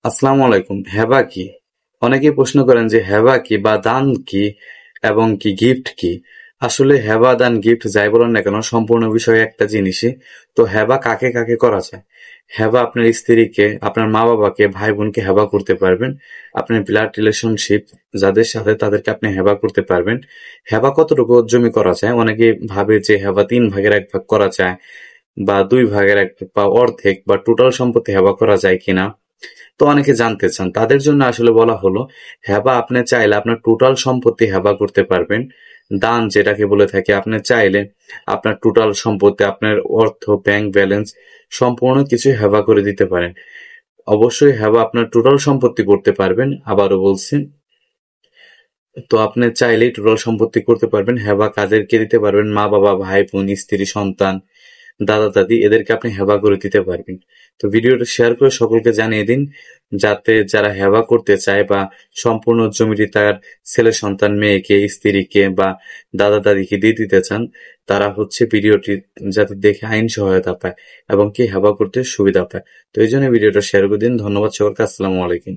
আসসালামু আলাইকুম। হেবা কি? অনেকেই প্রশ্ন করেন যে হেবা কি বা দান কি এবং কি গিফট কি? আসলে হেবা, দান, গিফট যাই বলেন না কেন সম্পূর্ণ বিষয় একটা জিনিসই। তো হেবা কাকে কাকে করা যায়? হেবা আপনার স্ত্রীকে, আপনার মা বাবাকে, ভাই বোনকে হেবা করতে পারবেন। আপনার ব্লাড রিলেশনশিপ যাদের সাথে তাদেরকে আপনি হেবা করতে পারবেন। হেবা কতটুকু জমি করা যায়? অনেকে ভাবে যে হেবা 3 ভাগের 1 ভাগ করা যায় বা 2 ভাগের 1 ভাগ বা অর্ধেক বা টোটাল সম্পত্তি হেবা করা যায় কিনা। তো অনেকে জানতে চান, তাদের জন্য আসলে বলা হলো হেবা আপনি চাইলে আপনার টোটাল সম্পত্তি হেবা করতে পারবেন। দান যেটাকে বলে থাকি, আপনি চাইলে আপনার টোটাল সম্পত্তি, আপনার অর্থ, ব্যাংক ব্যালেন্স সম্পূর্ণ কিছু হেবা করে দিতে পারেন। অবশ্যই হেবা আপনার টোটাল সম্পত্তি করতে পারবেন, আবারও বলছি। তো আপনি চাইলেই টোটাল সম্পত্তি করতে পারবেন। হেবা কাদেরকে দিতে পারবেন? মা বাবা, ভাই বোন, স্ত্রী, সন্তান, দাদা দাদি, এদেরকে আপনি হেবা করে দিতে পারবেন। তো ভিডিওটা শেয়ার করে সকলকে জানিয়ে দিন, যাতে যারা হেবা করতে চায় বা সম্পূর্ণ জমিটি তার ছেলে সন্তান, মেয়েকে, স্ত্রীকে বা দাদা দাদিকে দিয়ে দিতে চান, তারা হচ্ছে ভিডিওটি যাতে দেখে আইন সহায়তা পায় এবং কি হেবা করতে সুবিধা পায়। তো এই জন্য ভিডিওটা শেয়ার করে দিন। ধন্যবাদ সকলকে। আসসালামু আলাইকুম।